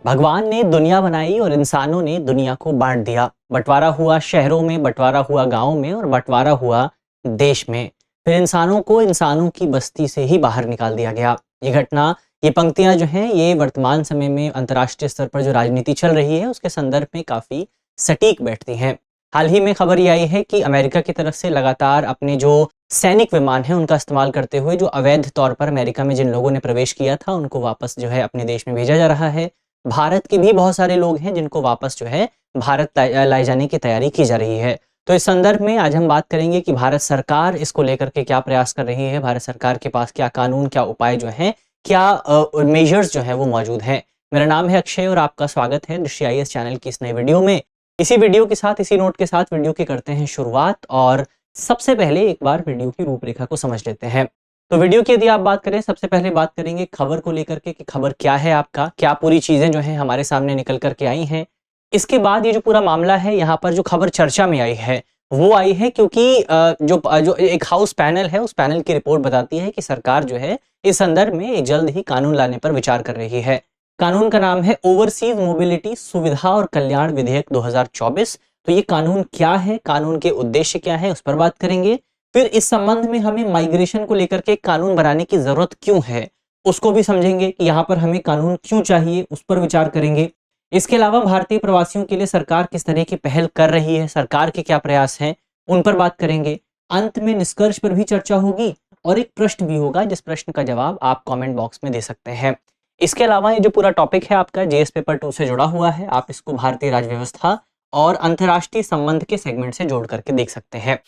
भगवान ने दुनिया बनाई और इंसानों ने दुनिया को बांट दिया। बंटवारा हुआ शहरों में, बंटवारा हुआ गांवों में और बंटवारा हुआ देश में। फिर इंसानों को इंसानों की बस्ती से ही बाहर निकाल दिया गया। ये घटना, ये पंक्तियां जो हैं, ये वर्तमान समय में अंतर्राष्ट्रीय स्तर पर जो राजनीति चल रही है उसके संदर्भ में काफी सटीक बैठती हैं। हाल ही में खबर ये आई है कि अमेरिका की तरफ से लगातार अपने जो सैनिक विमान हैं उनका इस्तेमाल करते हुए जो अवैध तौर पर अमेरिका में जिन लोगों ने प्रवेश किया था उनको वापस जो है अपने देश में भेजा जा रहा है। भारत के भी बहुत सारे लोग हैं जिनको वापस जो है भारत लाए जाने की तैयारी की जा रही है। तो इस संदर्भ में आज हम बात करेंगे कि भारत सरकार इसको लेकर के क्या प्रयास कर रही है, भारत सरकार के पास क्या कानून, क्या उपाय जो हैं, क्या मेजर्स जो हैं वो मौजूद हैं। मेरा नाम है अक्षय और आपका स्वागत है दृष्टि आईएएस चैनल की इस नए वीडियो में। इसी वीडियो के साथ, इसी नोट के साथ वीडियो की करते हैं शुरुआत और सबसे पहले एक बार वीडियो की रूपरेखा को समझ लेते हैं। तो वीडियो की यदि आप बात करें, सबसे पहले बात करेंगे खबर को लेकर के कि खबर क्या है आपका, क्या पूरी चीजें जो हैं हमारे सामने निकल करके आई हैं। इसके बाद ये जो पूरा मामला है, यहाँ पर जो खबर चर्चा में आई है वो आई है क्योंकि जो एक हाउस पैनल है उस पैनल की रिपोर्ट बताती है कि सरकार जो है इस संदर्भ में एक जल्द ही कानून लाने पर विचार कर रही है। कानून का नाम है ओवरसीज मोबिलिटी सुविधा और कल्याण विधेयक 2024। तो ये कानून क्या है, कानून के उद्देश्य क्या है, उस पर बात करेंगे। फिर इस संबंध में हमें माइग्रेशन को लेकर के कानून बनाने की जरूरत क्यों है उसको भी समझेंगे कि यहाँ पर हमें कानून क्यों चाहिए, उस पर विचार करेंगे। इसके अलावा भारतीय प्रवासियों के लिए सरकार किस तरह की पहल कर रही है, सरकार के क्या प्रयास हैं, उन पर बात करेंगे। अंत में निष्कर्ष पर भी चर्चा होगी और एक प्रश्न भी होगा जिस प्रश्न का जवाब आप कमेंट बॉक्स में दे सकते हैं। इसके अलावा ये जो पूरा टॉपिक है आपका जेएस पेपर 2 से जुड़ा हुआ है, आप इसको भारतीय राज्य व्यवस्था और अंतर्राष्ट्रीय संबंध के सेगमेंट से जोड़ करके देख सकते हैं।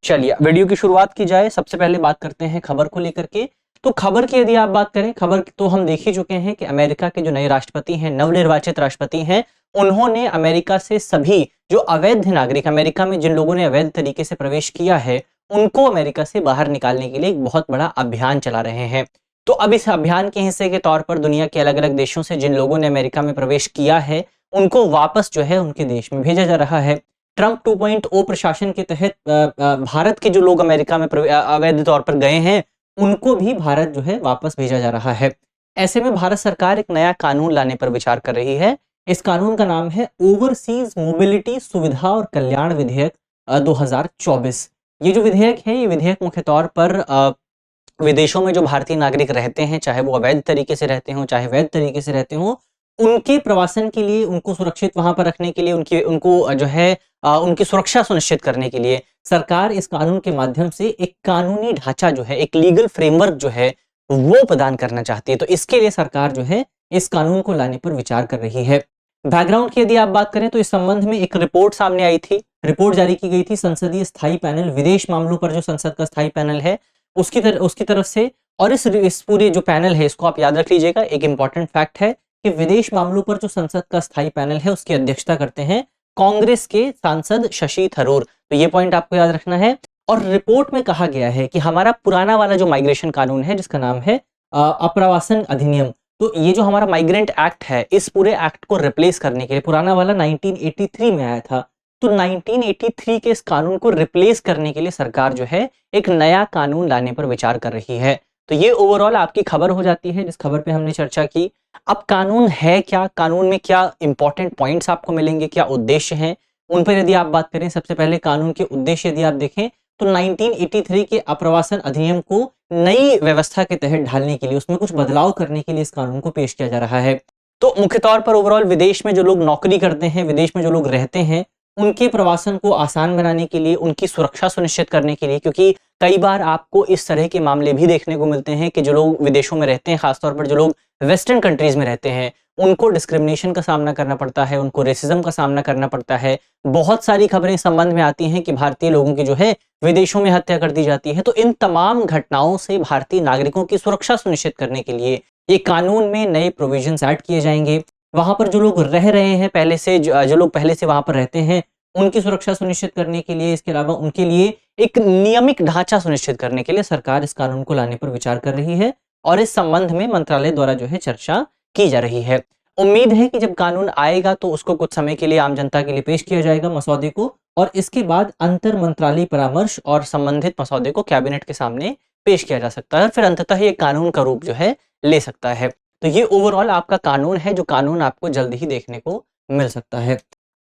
चलिए वीडियो की शुरुआत की जाए। सबसे पहले बात करते हैं खबर को लेकर के। तो खबर की यदि आप बात करें, खबर तो हम देख ही चुके हैं कि अमेरिका के जो नए राष्ट्रपति हैं, नवनिर्वाचित राष्ट्रपति हैं, उन्होंने अमेरिका से सभी जो अवैध नागरिक, अमेरिका में जिन लोगों ने अवैध तरीके से प्रवेश किया है उनको अमेरिका से बाहर निकालने के लिए एक बहुत बड़ा अभियान चला रहे हैं। तो अब इस अभियान के हिस्से के तौर पर दुनिया के अलग अलग देशों से जिन लोगों ने अमेरिका में प्रवेश किया है उनको वापस जो है उनके देश में भेजा जा रहा है। ट्रंप 2.0 प्रशासन के तहत भारत के जो लोग अमेरिका में अवैध तौर पर गए हैं उनको भी भारत जो है वापस भेजा जा रहा है। ऐसे में भारत सरकार एक नया कानून लाने पर विचार कर रही है। इस कानून का नाम है ओवरसीज मोबिलिटी सुविधा और कल्याण विधेयक 2024। ये जो विधेयक है, ये विधेयक मुख्य तौर पर विदेशों में जो भारतीय नागरिक रहते हैं, चाहे वो अवैध तरीके से रहते हों चाहे वैध तरीके से रहते हों, उनके प्रवासन के लिए, उनको सुरक्षित वहां पर रखने के लिए, उनको जो है उनकी सुरक्षा सुनिश्चित करने के लिए सरकार इस कानून के माध्यम से एक कानूनी ढांचा जो है, एक लीगल फ्रेमवर्क जो है वो प्रदान करना चाहती है। तो इसके लिए सरकार जो है इस कानून को लाने पर विचार कर रही है। बैकग्राउंड की यदि आप बात करें तो इस संबंध में एक रिपोर्ट सामने आई थी, रिपोर्ट जारी की गई थी संसदीय स्थायी पैनल, विदेश मामलों पर जो संसद का स्थायी पैनल है उसकी तरफ से। और इस पूरे जो पैनल है इसको आप याद रख लीजिएगा, एक इंपॉर्टेंट फैक्ट है कि विदेश मामलों पर जो संसद का स्थायी पैनल है उसकी अध्यक्षता करते हैं कांग्रेस के सांसद शशि थरूर। तो ये पॉइंट आपको याद रखना है। और रिपोर्ट में कहा गया है कि हमारा पुराना वाला जो माइग्रेशन कानून है जिसका नाम है अप्रवासन अधिनियम, तो ये जो हमारा माइग्रेंट एक्ट है, इस पूरे एक्ट को रिप्लेस करने के लिए, पुराना वाला 1983 में आया था, तो 1983 के इस कानून को रिप्लेस करने के लिए सरकार जो है एक नया कानून लाने पर विचार कर रही है। तो ये ओवरऑल आपकी खबर हो जाती है जिस खबर पे हमने चर्चा की। अब कानून है क्या, कानून में क्या इंपॉर्टेंट पॉइंट्स आपको मिलेंगे, क्या उद्देश्य हैं, उन पर यदि आप बात करें। सबसे पहले कानून के उद्देश्य यदि आप देखें तो 1983 के अप्रवासन अधिनियम को नई व्यवस्था के तहत ढालने के लिए, उसमें कुछ बदलाव करने के लिए इस कानून को पेश किया जा रहा है। तो मुख्य तौर पर ओवरऑल विदेश में जो लोग नौकरी करते हैं, विदेश में जो लोग रहते हैं, उनके प्रवासन को आसान बनाने के लिए, उनकी सुरक्षा सुनिश्चित करने के लिए, क्योंकि कई बार आपको इस तरह के मामले भी देखने को मिलते हैं कि जो लोग विदेशों में रहते हैं, खासतौर पर जो लोग वेस्टर्न कंट्रीज में रहते हैं, उनको डिस्क्रिमिनेशन का सामना करना पड़ता है, उनको रेसिज्म का सामना करना पड़ता है। बहुत सारी खबरें इस संबंध में आती हैं कि भारतीय लोगों की जो है विदेशों में हत्या कर दी जाती है। तो इन तमाम घटनाओं से भारतीय नागरिकों की सुरक्षा सुनिश्चित करने के लिए ये कानून में नए प्रोविजंस ऐड किए जाएंगे। वहां पर जो लोग रह रहे हैं पहले से, जो लोग पहले से वहां पर रहते हैं, उनकी सुरक्षा सुनिश्चित करने के लिए, इसके अलावा उनके लिए एक नियमित ढांचा सुनिश्चित करने के लिए सरकार इस कानून को लाने पर विचार कर रही है और इस संबंध में मंत्रालय द्वारा जो है चर्चा की जा रही है। उम्मीद है कि जब कानून आएगा तो उसको कुछ समय के लिए आम जनता के लिए पेश किया जाएगा मसौदे को, और इसके बाद अंतर मंत्रालय परामर्श और संबंधित मसौदे को कैबिनेट के सामने पेश किया जा सकता है और फिर अंततः ये कानून का रूप जो है ले सकता है। तो ये ओवरऑल आपका कानून है, जो कानून आपको जल्द ही देखने को मिल सकता है।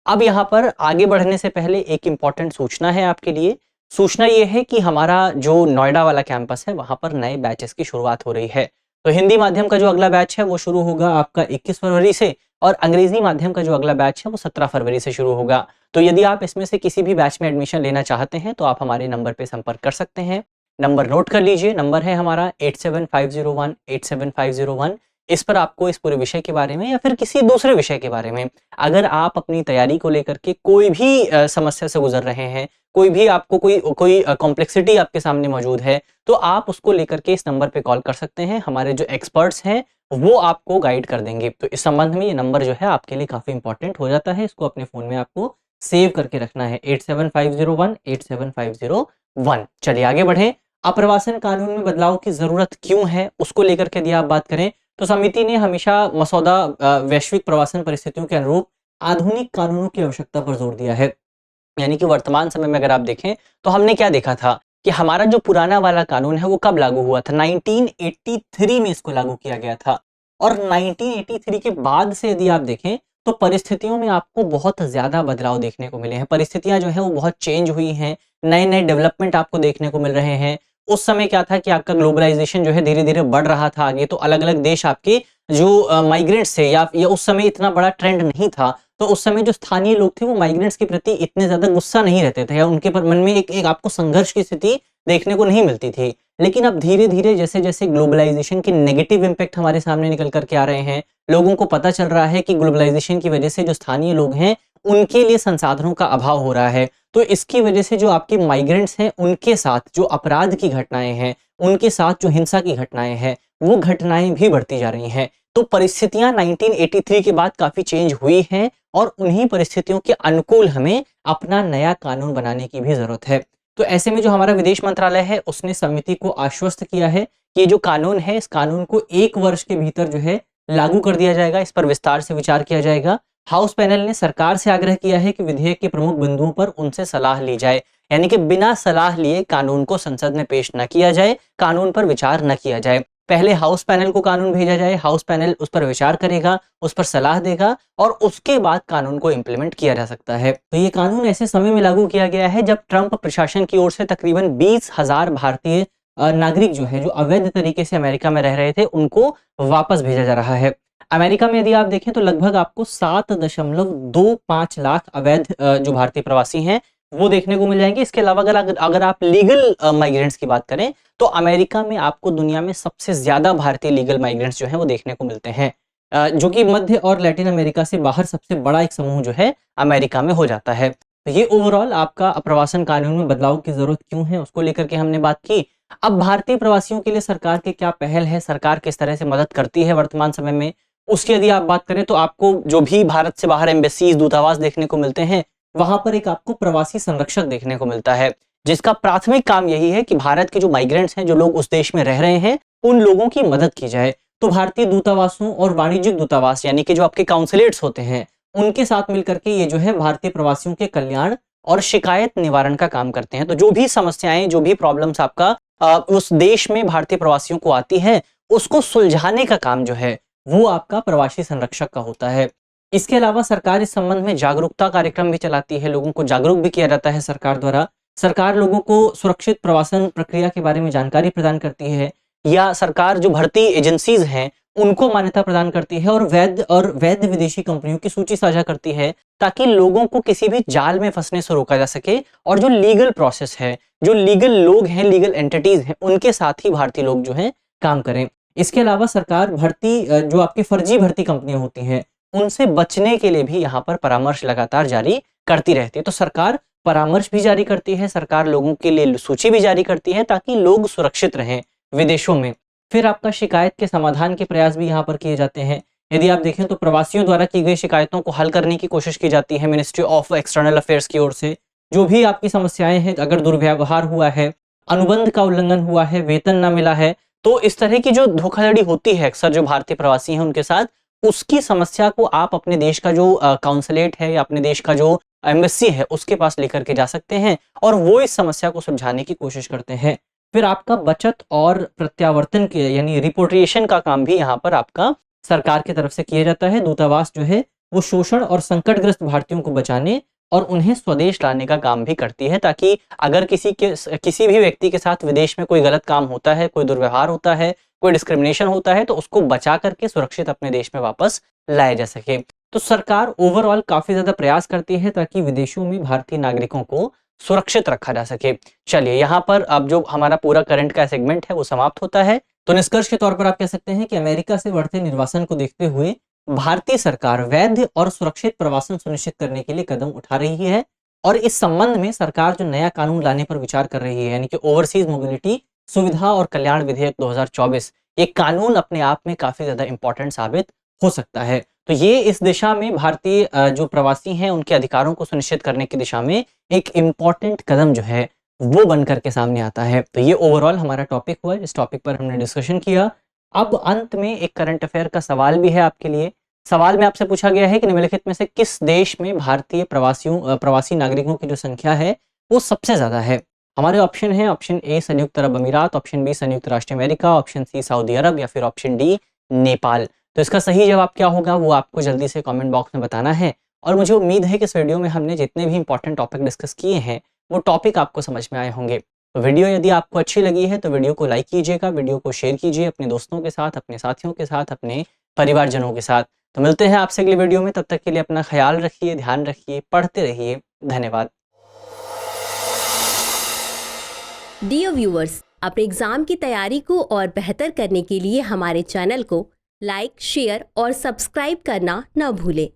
अब यहाँ पर आगे बढ़ने से पहले एक इम्पॉर्टेंट सूचना है आपके लिए। सूचना ये है कि हमारा जो नोएडा वाला कैंपस है वहाँ पर नए बैचेस की शुरुआत हो रही है। तो हिंदी माध्यम का जो अगला बैच है वो शुरू होगा आपका 21 फरवरी से और अंग्रेजी माध्यम का जो अगला बैच है वो 17 फरवरी से शुरू होगा। तो यदि आप इसमें से किसी भी बैच में एडमिशन लेना चाहते हैं तो आप हमारे नंबर पे संपर्क कर सकते हैं। नंबर नोट कर लीजिए, नंबर है हमारा 8750187501। इस पर आपको इस पूरे विषय के बारे में या फिर किसी दूसरे विषय के बारे में, अगर आप अपनी तैयारी को लेकर के कोई भी समस्या से गुजर रहे हैं, कोई भी आपको कोई कॉम्प्लेक्सिटी आपके सामने मौजूद है, तो आप उसको लेकर के इस नंबर पे कॉल कर सकते हैं। हमारे जो एक्सपर्ट्स हैं वो आपको गाइड कर देंगे। तो इस संबंध में ये नंबर जो है आपके लिए काफ़ी इंपॉर्टेंट हो जाता है। इसको अपने फ़ोन में आपको सेव करके रखना है, 8750187501। चलिए आगे बढ़ें। अप्रवासन कानून में बदलाव की ज़रूरत क्यों है, उसको लेकर के यदि आप बात करें तो समिति ने हमेशा मसौदा वैश्विक प्रवासन परिस्थितियों के अनुरूप आधुनिक कानूनों की आवश्यकता पर जोर दिया है। यानी कि वर्तमान समय में अगर आप देखें तो हमने क्या देखा था कि हमारा जो पुराना वाला कानून है वो कब लागू हुआ था, 1983 में इसको लागू किया गया था। और 1983 के बाद से यदि आप देखें तो परिस्थितियों में आपको बहुत ज़्यादा बदलाव देखने को मिले हैं। परिस्थितियां जो है वो बहुत चेंज हुई हैं, नए नए डेवलपमेंट आपको देखने को मिल रहे हैं। उस समय क्या था कि आपका ग्लोबलाइजेशन जो है धीरे धीरे बढ़ रहा था आगे, तो अलग अलग देश आपके जो माइग्रेंट्स थे या उस समय इतना बड़ा ट्रेंड नहीं था, तो उस समय जो स्थानीय लोग थे वो माइग्रेंट्स के प्रति इतने ज्यादा गुस्सा नहीं रहते थे या उनके पर मन में एक आपको संघर्ष की स्थिति देखने को नहीं मिलती थी। लेकिन अब धीरे धीरे जैसे जैसे ग्लोबलाइजेशन के नेगेटिव इम्पैक्ट हमारे सामने निकल करके आ रहे हैं, लोगों को पता चल रहा है कि ग्लोबलाइजेशन की वजह से जो स्थानीय लोग हैं उनके लिए संसाधनों का अभाव हो रहा है। तो इसकी वजह से जो आपके माइग्रेंट्स हैं उनके साथ जो अपराध की घटनाएं हैं, उनके साथ जो हिंसा की घटनाएं हैं, वो घटनाएं भी बढ़ती जा रही हैं। तो परिस्थितियां 1983 के बाद काफी चेंज हुई हैं और उन्हीं परिस्थितियों के अनुकूल हमें अपना नया कानून बनाने की भी जरूरत है। तो ऐसे में जो हमारा विदेश मंत्रालय है उसने समिति को आश्वस्त किया है कि ये जो कानून है इस कानून को 1 वर्ष के भीतर जो है लागू कर दिया जाएगा, इस पर विस्तार से विचार किया जाएगा। हाउस पैनल ने सरकार से आग्रह किया है कि विधेयक के प्रमुख बिंदुओं पर उनसे सलाह ली जाए, यानी कि बिना सलाह लिए कानून को संसद में पेश न किया जाए, कानून पर विचार न किया जाए। पहले हाउस पैनल को कानून भेजा जाए, हाउस पैनल उस पर विचार करेगा, उस पर सलाह देगा और उसके बाद कानून को इम्प्लीमेंट किया जा सकता है। तो ये कानून ऐसे समय में लागू किया गया है जब ट्रंप प्रशासन की ओर से तकरीबन 20,000 भारतीय नागरिक जो है जो अवैध तरीके से अमेरिका में रह रहे थे उनको वापस भेजा जा रहा है। अमेरिका में यदि आप देखें तो लगभग आपको 7.25 लाख अवैध जो भारतीय प्रवासी हैं वो देखने को मिल जाएंगे। इसके अलावा अगर आप लीगल माइग्रेंट्स की बात करें तो अमेरिका में आपको दुनिया में सबसे ज्यादा भारतीय लीगल माइग्रेंट्स जो हैं वो देखने को मिलते हैं, जो कि मध्य और लैटिन अमेरिका से बाहर सबसे बड़ा एक समूह जो है अमेरिका में हो जाता है। तो ये ओवरऑल आपका प्रवासन कानून में बदलाव की जरूरत क्यों है उसको लेकर के हमने बात की। अब भारतीय प्रवासियों के लिए सरकार की क्या पहल है, सरकार किस तरह से मदद करती है वर्तमान समय में, उसकी यदि आप बात करें तो आपको जो भी भारत से बाहर एम्बेसीज दूतावास देखने को मिलते हैं वहां पर एक आपको प्रवासी संरक्षक देखने को मिलता है, जिसका प्राथमिक काम यही है कि भारत के जो माइग्रेंट्स हैं, जो लोग उस देश में रह रहे हैं, उन लोगों की मदद की जाए। तो भारतीय दूतावासों और वाणिज्यिक दूतावास यानी कि जो आपके काउंसलेट्स होते हैं उनके साथ मिलकर के ये जो है भारतीय प्रवासियों के कल्याण और शिकायत निवारण का काम करते हैं। तो जो भी समस्याएं, जो भी प्रॉब्लम्स आपका उस देश में भारतीय प्रवासियों को आती है उसको सुलझाने का काम जो है वो आपका प्रवासी संरक्षक का होता है। इसके अलावा सरकार इस संबंध में जागरूकता कार्यक्रम भी चलाती है, लोगों को जागरूक भी किया जाता है सरकार द्वारा। सरकार लोगों को सुरक्षित प्रवासन प्रक्रिया के बारे में जानकारी प्रदान करती है या सरकार जो भर्ती एजेंसीज हैं उनको मान्यता प्रदान करती है और वैध विदेशी कंपनियों की सूची साझा करती है ताकि लोगों को किसी भी जाल में फंसने से रोका जा सके और जो लीगल प्रोसेस है, जो लीगल लोग हैं, लीगल एंटिटीज हैं, उनके साथ ही भारतीय लोग जो हैं काम करें। इसके अलावा सरकार जो आपके फर्जी भर्ती कंपनियां होती हैं उनसे बचने के लिए भी यहाँ पर परामर्श लगातार जारी करती रहती है। तो सरकार परामर्श भी जारी करती है, सरकार लोगों के लिए सूची भी जारी करती है ताकि लोग सुरक्षित रहें विदेशों में। फिर आपका शिकायत के समाधान के प्रयास भी यहाँ पर किए जाते हैं। यदि आप देखें तो प्रवासियों द्वारा की गई शिकायतों को हल करने की कोशिश की जाती है मिनिस्ट्री ऑफ एक्सटर्नल अफेयर्स की ओर से। जो भी आपकी समस्याएं हैं, अगर दुर्व्यवहार हुआ है, अनुबंध का उल्लंघन हुआ है, वेतन न मिला है, तो इस तरह की जो धोखाधड़ी होती है अक्सर जो भारतीय प्रवासी हैं उनके साथ, उसकी समस्या को आप अपने देश का जो काउंसलेट है या अपने देश का जो एम्बेसी है उसके पास लेकर के जा सकते हैं और वो इस समस्या को सुलझाने की कोशिश करते हैं। फिर आपका बचत और प्रत्यावर्तन के यानी रिपोर्टिएशन का काम भी यहाँ पर आपका सरकार की तरफ से किया जाता है। दूतावास जो है वो शोषण और संकटग्रस्त भारतीयों को बचाने और उन्हें स्वदेश लाने का काम भी करती है, ताकि अगर किसी भी व्यक्ति के साथ विदेश में कोई गलत काम होता है, कोई दुर्व्यवहार होता है, कोई डिस्क्रिमिनेशन होता है, तो उसको बचा करके सुरक्षित अपने देश में वापस लाया जा सके। तो सरकार ओवरऑल काफी ज्यादा प्रयास करती है ताकि विदेशों में भारतीय नागरिकों को सुरक्षित रखा जा सके। चलिए यहाँ पर अब जो हमारा पूरा करंट का सेगमेंट है वो समाप्त होता है। तो निष्कर्ष के तौर पर आप कह सकते हैं कि अमेरिका से बढ़ते निर्वासन को देखते हुए भारतीय सरकार वैध और सुरक्षित प्रवासन सुनिश्चित करने के लिए कदम उठा रही है और इस संबंध में सरकार जो नया कानून लाने पर विचार कर रही है यानी कि ओवरसीज मोबिलिटी सुविधा और कल्याण विधेयक 2024, ये कानून अपने आप में काफी ज्यादा इंपॉर्टेंट साबित हो सकता है। तो ये इस दिशा में भारतीय जो प्रवासी हैं उनके अधिकारों को सुनिश्चित करने की दिशा में एक इम्पॉर्टेंट कदम जो है वो बन करके सामने आता है। तो ये ओवरऑल हमारा टॉपिक हुआ, जिस टॉपिक पर हमने डिस्कशन किया। अब अंत में एक करंट अफेयर का सवाल भी है आपके लिए। सवाल में आपसे पूछा गया है कि निम्नलिखित में से किस देश में भारतीय प्रवासी नागरिकों की जो संख्या है वो सबसे ज्यादा है। हमारे ऑप्शन है, ऑप्शन ए संयुक्त अरब अमीरात, ऑप्शन बी संयुक्त राष्ट्र अमेरिका, ऑप्शन सी सऊदी अरब या फिर ऑप्शन डी नेपाल। तो इसका सही जवाब क्या होगा वो आपको जल्दी से कमेंट बॉक्स में बताना है। और मुझे उम्मीद है कि इस वीडियो में हमने जितने भी इंपॉर्टेंट टॉपिक डिस्कस किए हैं वो टॉपिक आपको समझ में आए होंगे। तो वीडियो यदि आपको अच्छी लगी है तो वीडियो को लाइक कीजिएगा, वीडियो को शेयर कीजिए अपने दोस्तों के साथ, अपने साथियों के साथ, अपने परिवारजनों के साथ। तो मिलते हैं आपसे अगली वीडियो में, तब तक के लिए अपना ख्याल रखिए, ध्यान रखिए, पढ़ते रहिए। धन्यवाद। डियर व्यूअर्स, अपने एग्जाम की तैयारी को और बेहतर करने के लिए हमारे चैनल को लाइक, शेयर और सब्सक्राइब करना न भूलें।